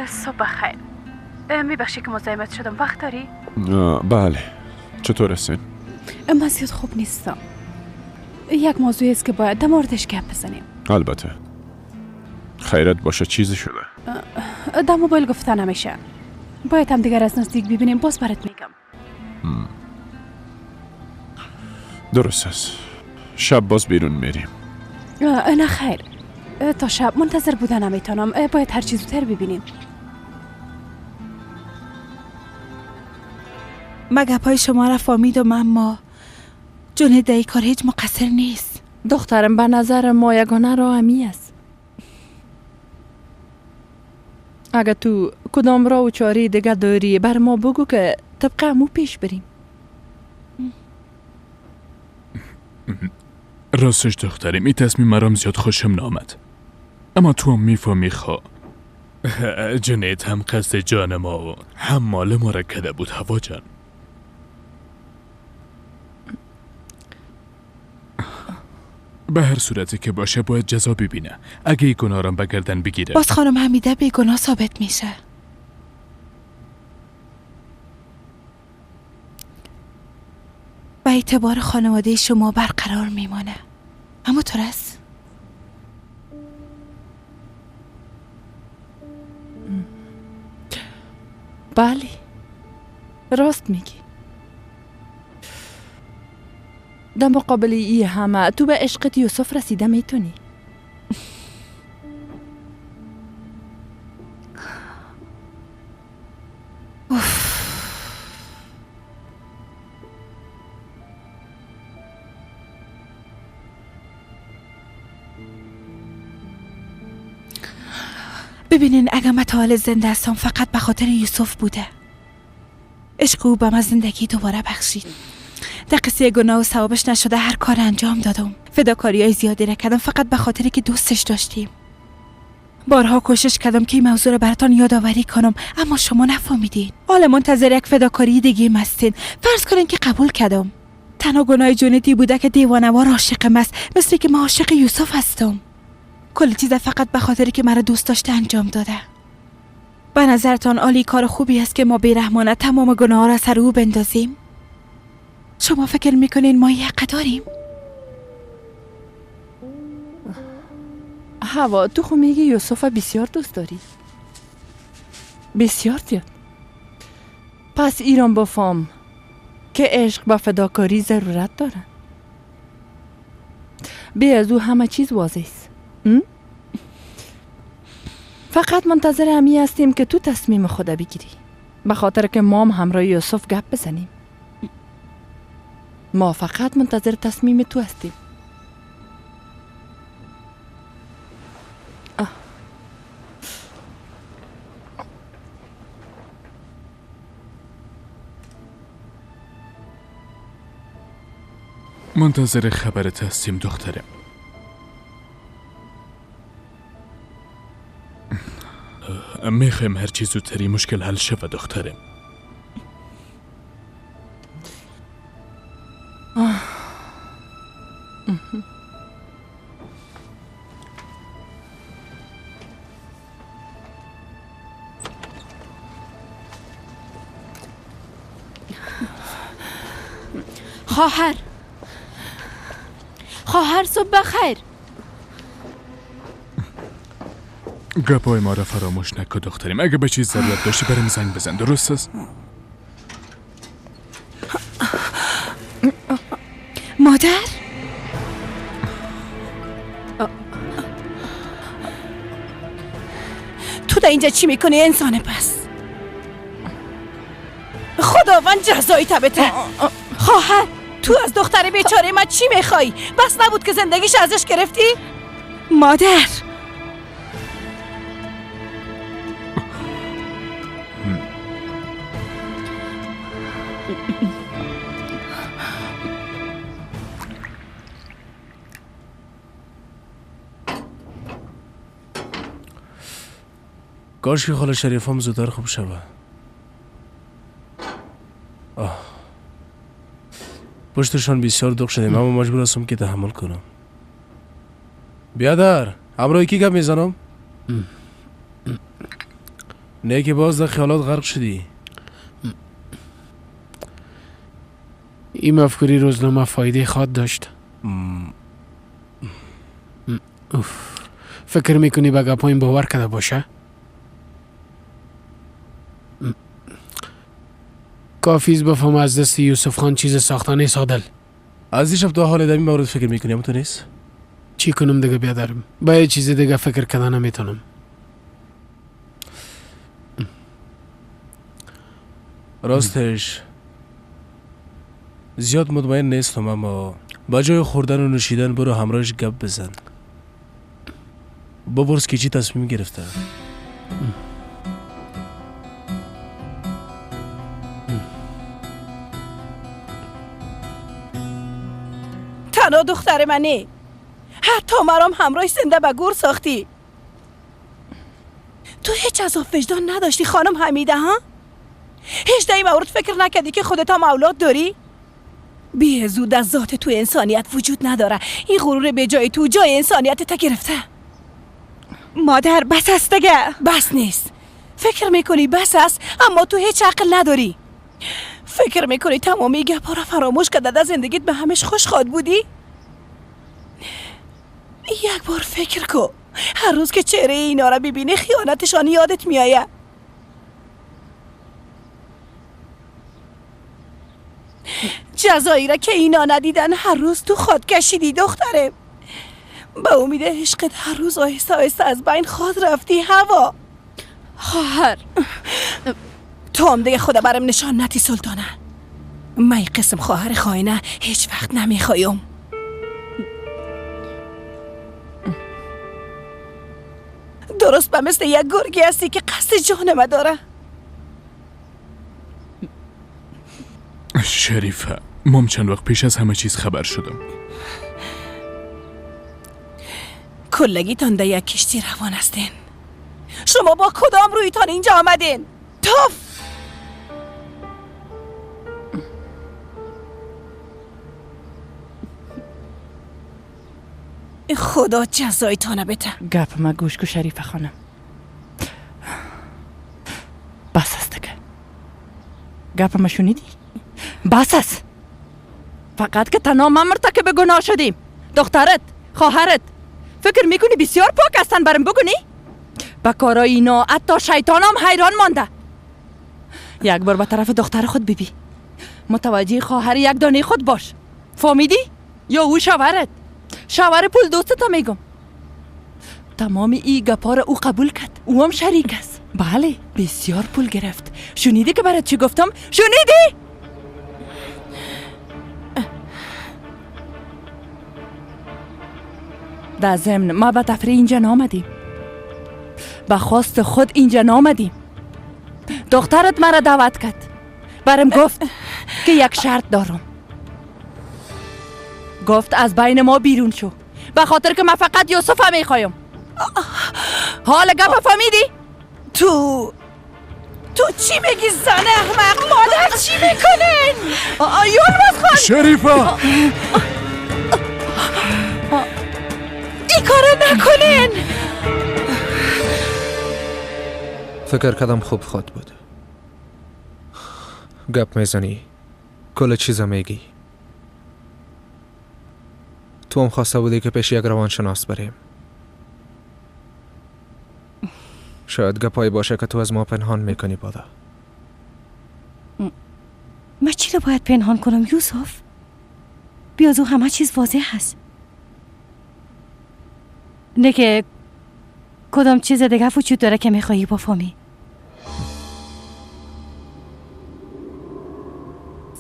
S11: صبح خیر. میبخشی که مزاحمت شدم، وقت داری؟
S10: بله. چطور هستین؟
S11: من زیاد خوب نیستم. یک موضوعی است که باید در موردش گپ بزنیم.
S10: البته. خیرت باشه، چیزی شده؟
S11: در موبایل گفته نمیشه. باید هم دیگر از نزدیک ببینیم، باز برات میگم.
S10: درست است. شب باز بیرون میریم.
S11: نه خیر، تا شب منتظر بودن نمیتونم. باید هر چیز زودتر ببینیم.
S1: من گپای شما را فهمیدم، اما جنید در این کار هیچ مقصر نیست.
S11: دخترم به نظر ما یگانه راه امی است. اگه تو کدام راه و چاره دیگه داری بر ما بگو که طبق امو پیش بریم.
S5: راستش دخترم این تصمیم مرام زیاد خوشم نامد، اما تو هم میفهمی خواه جنید هم قصد جان ما و هم مال ما را کده بود هوا جان. به هر صورتی که باشه باید جزا ببینه. اگه این گناهارم به گردن بگیره
S1: باز خانم حمیده بیگناه ثابت میشه. و اعتبار خانواده شما برقرار میمانه. اما تو رس
S11: بله راست میگی. در مقابل ای همه تو به عشقت یوسف رسیده میتونی.
S1: ببینین اگه من تا حال زنده هستم فقط به خاطر یوسف بوده. عشق او به من زندگی دوباره بخشید. در قصه گناه و ثوابش نشده هر کار انجام دادم. فداکاری های زیادی را کردم فقط به خاطر که دوستش داشتیم. بارها کوشش کردم که این موضوع را براتان یادآوری کنم اما شما نفهمیدین. حالا منتظر یک فداکاری دیگه هستین. فرض کنین که قبول کردم. تنها گناه جنیدی بوده که دیوانه‌وار عاشقم است، مثل که من عاشق یوسف هستم. کل چیز فقط به خاطری که مرا دوست داشته انجام داده. به نظرتان عالی کار خوبی است که ما بیرحمانه تمام گناه را سر او بندازیم؟ شما فکر میکنین ما حق داریم؟
S11: هوا تو خو میگی یوسف بسیار دوست داری. بسیار زیاد. پس ایران بفهم که عشق با فداکاری ضرورت داره. بی از او همه چیز واضح است. فقط منتظر همی هستیم که تو تصمیم خود بگیری، به خاطر که ما هم همراه یوسف گپ بزنیم. ما فقط منتظر تصمیم تو هستیم.
S5: منتظر خبرت هستیم دخترم. میخوایم هر چیز زودتری مشکل حل شود دخترم.
S3: خواهر صبح بخیر.
S5: گپای ما را فراموش نکن دختریم. اگه به چیز ضرورت داشتی بریم زنگ بزن، درست است؟
S1: مادر؟ تو در اینجا چی میکنی انسان پس؟ خداوند جزایی بده. خواهر تو از دختر بیچاره من چی میخوای؟ بس نبود که زندگیش ازش گرفتی؟ مادر
S6: کاش که خاله شریفم زودتر خوب شوه. پشتشان بسیار داغ شدیم اما مجبور هستم که تحمل کنم. بیادر همراه کی گپ میزنم؟ نه که باز در خیالات غرق شدی.
S12: این مفکوری روزنامه فایده خواد داشت. فکر میکنی به گپایم باور کرده باشه؟ کافیز بفهم از دست یوسف خان چیز ساختانه سادل.
S6: از دیشب تا حال دمی مورد فکر میکنی اما تو نیست؟
S12: چی کنم دیگه بیادرم؟ با یه چیز دیگه فکر کردن نمیتونم.
S6: راستش
S12: زیاد مطمئن نیستم، اما با جای خوردن و نوشیدن برو همراهش گپ بزن. بپرس که چی تصمیم گرفته.
S1: تنها دختر منه، حتی مرام همراه زنده به گور ساختی. تو هیچ عذاب وجدان نداشتی خانم حمیده ها؟ هیچ در این مورد فکر نکردی که خودت هم اولاد داری؟ بی زود از ذات تو انسانیت وجود نداره. این غرور به جای تو جای انسانیت تا گرفته. مادر بس است دیگه. بس نیست. فکر میکنی بس است اما تو هیچ عقل نداری. فکر میکنی تمامی گپا را فراموش کرده در زندگیت به همش خوشخواد بودی؟ یک بار فکر کن، هر روز که چهره اینا را ببینی خیانتشان یادت میآید. جزایی را که اینا ندیدن هر روز تو خود کشیدی دخترم. به امید عشقت هر روز آهسته آهسته از بین خود رفتی هوا.
S3: خواهر
S1: تو هم دیگه خدا برم نشان نتی سلطانه. من قسم خواهر خاینه هیچ وقت نمیخوایم. درست به مثل یک گرگی هستی که قصد جانم داره.
S5: شریفه، مام چند وقت پیش از همه چیز خبر شدم.
S1: کلگیتان در یک کشتی روان هستین. شما با کدام رویتان اینجا آمدین؟ توف! خدا جزایتانه بده.
S11: گپ ما گوش کو شریف خانم. بس است که گپ ما شنیدی؟ بس است. فقط که تنها ما مرتکب گناه شدیم. دخترت، خواهرت فکر میکنی بسیار پاک هستن برم بگونی؟ با کارای اینا حتی شیطان هم حیران مانده. یک بار به طرف دختر خود ببین. متوجه خواهر یک دانه خود باش. فهمیدی؟ یا او شوهرت. شوهر پول دوستت میگم. تمام ای گپا را او قبول کرد. او هم شریک است. بله بسیار پول گرفت. شنیدی که برات چی گفتم؟ شنیدی؟ در ضمن ما به تفریح اینجا نامدیم. به خواست خود اینجا نامدیم. دخترت مرا دعوت کرد. برم گفت که یک شرط دارم. گفت از بین ما بیرون شو، به خاطر که من فقط یوسف میخوایم. حال گپ فهمیدی؟
S1: تو چی میگی زن احمق؟ مادر چی میکنین؟ یولمز خان
S5: شریفه
S1: این کارو نکنین.
S2: فکر کردم خوب خود بود. گپ میزنی، کل چیزا میگی. تو هم خواسته بودی که پیش یک روانشناس بریم. شاید گپایی باشه که تو از ما پنهان میکنی بادا.
S4: من چی رو باید پنهان کنم یوسف؟ بیازو همه چیز واضح هست. نه که کدام چیز دیگه وجود داره که میخوایی بفهمی.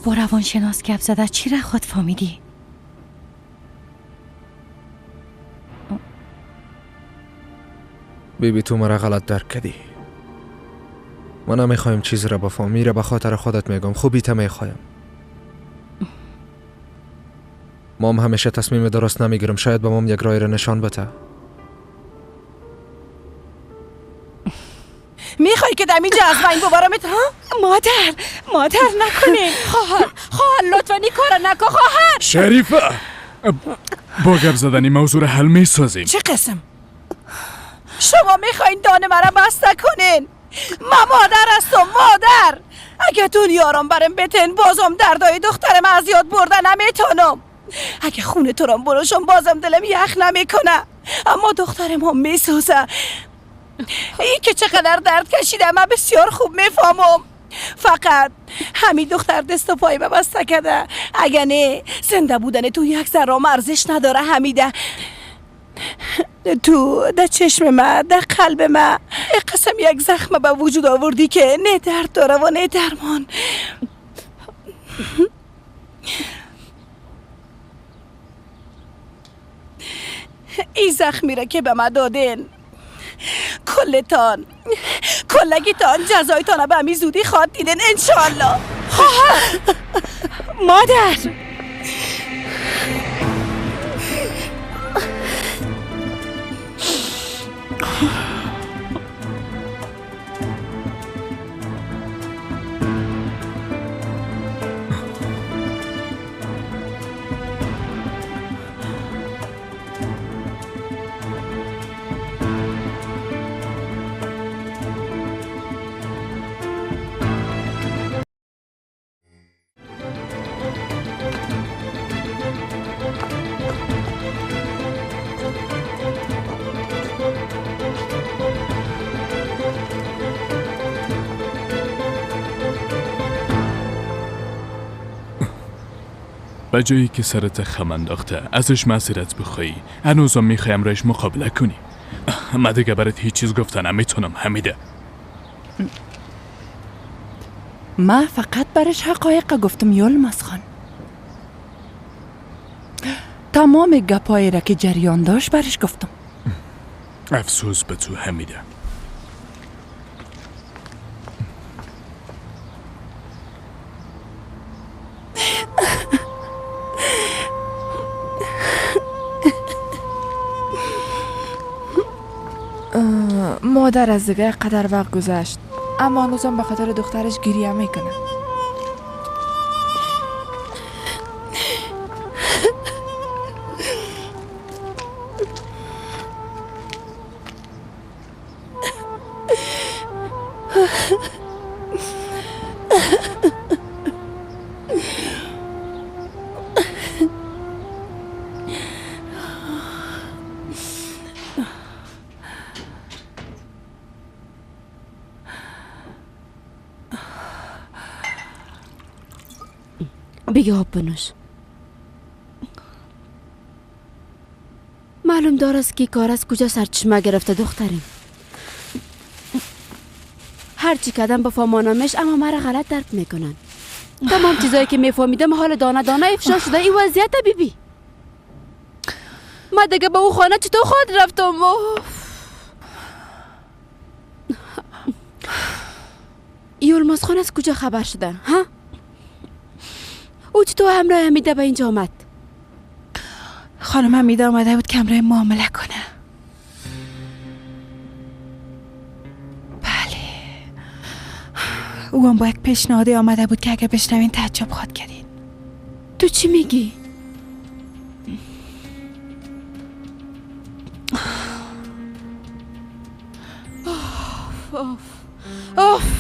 S4: با روانشناس گپ زده چی را خود فهمیدی؟
S2: بیبی تو مرا غلط درک کردی. ما نمیخوایم چیزی را بفهمی را به خاطر خودت میگم. خوبی تا میخوایم. مام همیشه تصمیم درست نمیگیرم. شاید به مام یک راه را نشان بده.
S1: میخوای که دم اینجا از بین ببرمت ها؟ مادر نکنین.
S11: خواهر لطفا این کار نکن خواهر.
S5: شریفه، با گپ زدن این موضوع حل میسازیم.
S1: چه قسم؟ شما میخواین دانه مرا بسته کنین؟ من مادر هستم مادر. اگه دنیارم برم بتن بازم دردای دخترم از یاد برده نمیتونم. اگه خونه تورم بروشم بازم دلم یخ نمیکنه. اما دخترم هم میسوزه. این که چقدر درد کشیده من بسیار خوب میفهمم. فقط همین دختر دست و پای بسته کرده. اگه نه زنده بودن تو یک ذره ارزش نداره. حمیده تو در چشم من، در قلب من قسم یک زخم به وجود آوردی که نه درد داره و نه درمان. این زخمی را که به ما دادین کلگیتان جزایتان به همی زودی خواد دیدین انشالله. خواهر مادر
S5: به جایی که سرت خم انداخته ازش معذرت بخوایی، هنوزم میخوایم رایش مقابله کنی. من دیگه برات هیچ چیز گفتن نمیتونم. حمیده
S11: ما فقط برش حقایق گفتم یلمز خان. تمام گپایی را که جریان داشت برش گفتم.
S5: افسوس به تو حمیده.
S13: مادر از دیگه قدر وقت گذشت، اما هنوزم به خاطر دخترش گریه میکنه.
S3: بگه آب بنوش. معلوم دارست که کار از کجا سرچشمه گرفته دختریم. هرچی کدم بفهمانمش اما مرا غلط درک میکنن. تمام چیزایی که میفهمیدم حال دانه دانه افشا شده. این وضعیت بیبی. من دیگه به او خانه چطور خود رفتم؟ یلمز خان از کجا خبر شده؟ ها؟ او چطور همراه حمیده به اینجا آمد؟
S1: خانم حمیده آمده بود که همراه معامله کنه. بله، او هم با یک پیشنهادی آمده بود که اگه بشنوین تعجب خواهد کردین.
S3: تو چی میگی؟ اوف.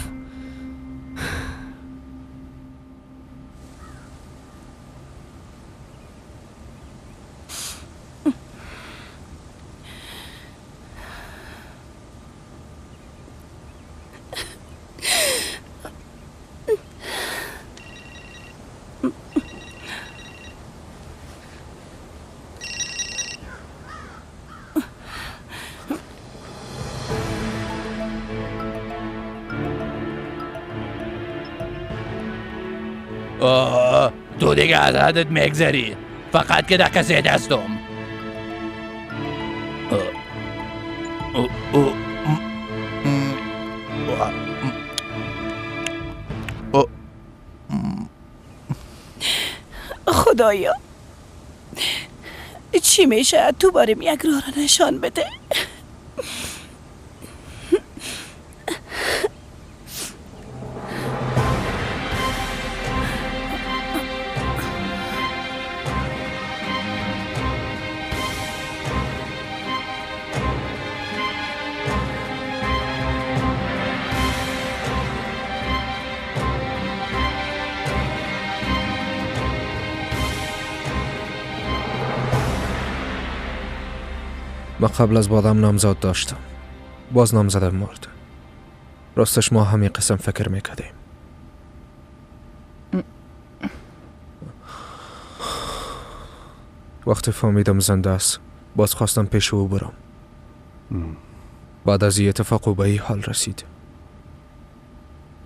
S7: تو دیگه از حدت میگذری. فقط که دقیقه سه دستم.
S1: خدایا چی میشه؟ تو باریم یک راه را نشان بده.
S2: من قبل از بادم نامزاد داشتم. باز نامزدم مرد. راستش ما همین قسم فکر میکردیم. وقتی فهمیدم زنده است باز خواستم پیش او برم. بعد از این اتفاق او به این حال رسید.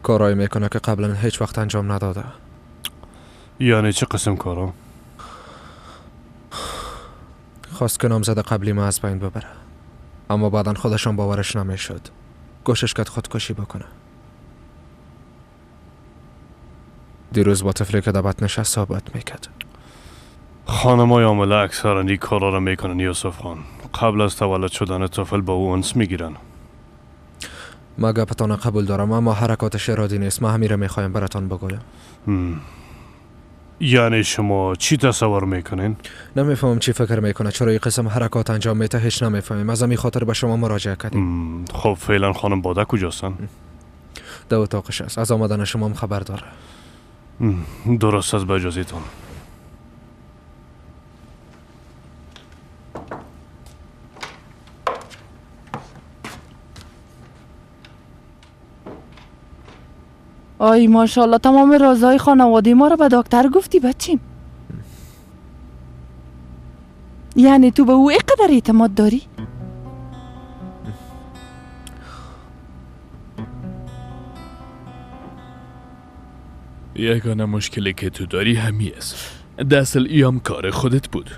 S2: کارایی میکنه که قبلا هیچ وقت انجام نداده.
S12: یعنی چه قسم کارا؟
S2: خواست که نامزد قبلی ما از بین ببره، اما بعدا خودشان باورش نمیشد. کوشش کرد خودکشی بکنه. دیروز با طفلی که دبت نشست صحبت میکرد.
S12: خانمای عامله اکثرا این کارا را میکنن یوسف خان. قبل از تولد شدن طفل با او انس میگیرن.
S2: ما گپتان قبول دارم، اما حرکاتش ارادی نیست. ما همین را میخوایم براتان بگویم.
S12: یعنی شما چی تصور میکنین؟
S2: نمیفهمم چی فکر میکنه. چرا این قسم حرکات انجام میده هیچ نمیفهمیم. از همین خاطر به شما مراجعه کردیم.
S12: خب فعلا خانم باده کجاستن؟
S2: در اتاقش است. از آمدن شما هم خبر داره.
S12: درست است، به اجازهتون.
S11: آی ماشاءالله تمام رازهای خانواده ما رو به دکتر گفتی بچیم. یعنی تو به او اینقدر اعتماد داری؟
S5: یگانه مشکلی که تو داری همی است. داصل ایام کار خودت بود.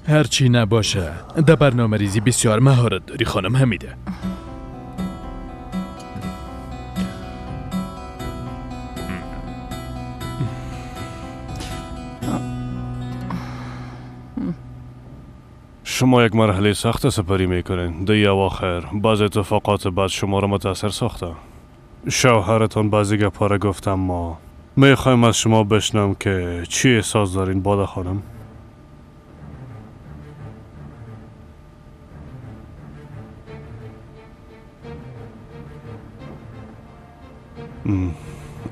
S5: هرچی نباشه در برنامه ریزی بسیار مهارت داری خانم حمیده.
S12: شما یک مرحله سخت سپری میکنین. در اواخر بعض اتفاقات بعد شما را متاثر ساخته. شوهرتان بعضی گپا را گفت، اما میخوایم از شما بشنم که چی احساس دارین باده خانم؟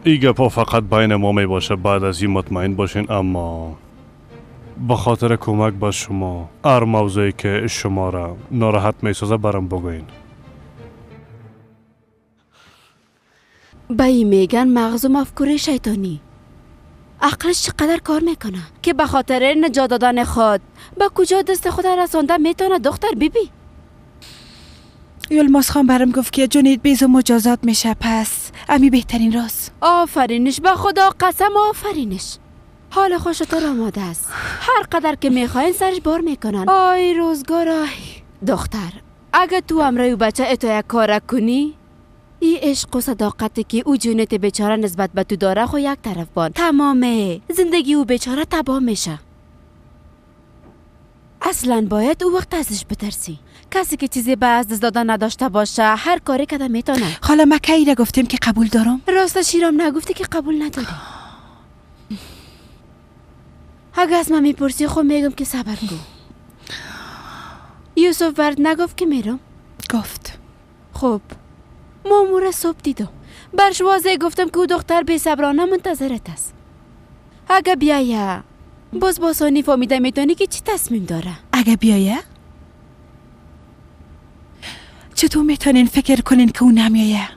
S12: این گپا فقط بین ما می باشه. بعد از این مطمئن باشین، اما به خاطر کمک به شما هر موضوعی که شما را ناراحت می سازه برام بگوین.
S3: به این میگن مغز و مفکوره شیطانی. عقلش چقدر کار میکنه که به خاطر نجات دادن خود به کجا دست خود رسانده میتونه دختر بیبی.
S1: یلماس خان برام گفت که جنید بیزو مجازات میشه، پس امی بهترین راست.
S3: آفرینش، به خدا قسم آفرینش. حال خوشتر آماده است. هر قدر که میخواین سرش بار میکنن. آی روزگار آی. دختر اگه تو امروی بچه اتو یک کار کنی، این عشق و صداقتی که او جونت بیچاره نسبت به تو داره خو یک طرف بان، تمامه زندگی او بیچاره تباه میشه. اصلا باید او وقت ازش بترسی. کسی که چیزی به از دست دادن نداشته باشه هر کاری که میتونه.
S1: حالا ما کی نگفتیم که قبول دارم؟
S3: راست شیرام نگفتی که قبول نداری. اگه از من میپرسی خب میگم که صبر کن. یوسف ورد نگفت که میرم؟
S1: گفت.
S3: خب مامور صبح دیدم. برش واضح گفتم که او دختر بی صبرانه منتظرت است. اگه بیایه باز باسانی فهمیده میتونی که چی تصمیم داره.
S1: اگه بیایه؟ چطور میتونین فکر کنین که او نمیایه؟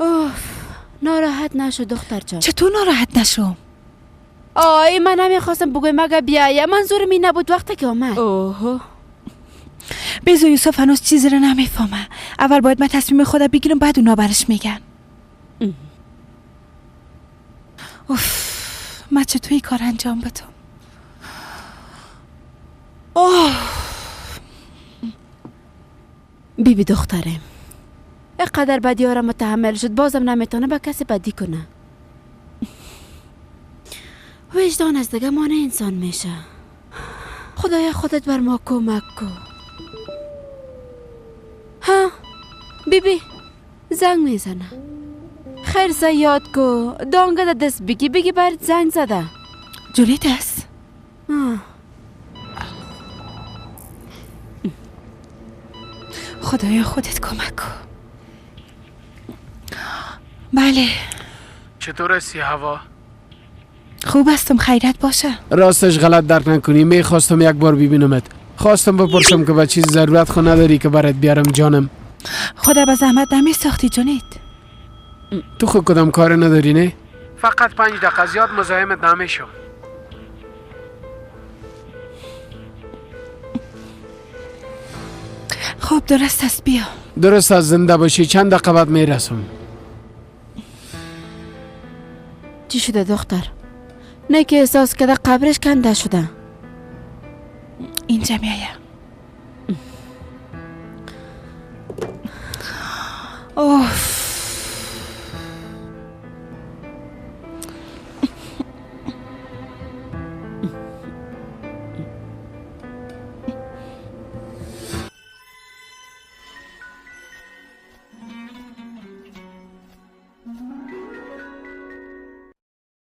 S3: اوف، ناراحت نشو دختر جان.
S1: چطور ناراحت نشو؟
S3: آی من نمیخواستم بگویم اگه بیایه، منظورم این نبود وقتی که آمد. اوه
S1: بیزو یوسف هنوز چیزی رو نمیفهمه. اول باید من تصمیم خودم بگیرم، بعد اونا برش میگن. اوف، من چطور این کار انجام بدم؟ اوه
S3: بیبی دخترم اینقدر بدی ها را متحمل شد، بازم نمیتونه به کسی بدی کنه. وجدان از دیگه مانع انسان میشه. خدایا خودت بر ما کمک کن. ها بیبی زنگ میزنه. خیر یاد کو دانگه دا دست بگی برد زنگ زده.
S1: جولیت است. خدایا خودت کمک کن. بله.
S14: چطور هستی هوا؟
S1: خوب هستم، خیرت باشه.
S14: راستش غلط درک نکنی، میخواستم یک بار ببینمت. خواستم بپرسم که به چیز ضرورت خو نداری که برات بیارم جانم.
S1: خدا به زحمت نمیساختی جونید.
S14: تو خود کدام کار نداری نه؟ فقط 5 دقیقه زیاد مزاحمت نمیشم.
S1: خب درست است، بیا.
S14: درست است، زنده باشی. چند دقیقه بعد میرسم.
S3: چی شده دختر؟ نه که احساس کرده قبرش کنده شده.
S1: اینجا میایم. اوف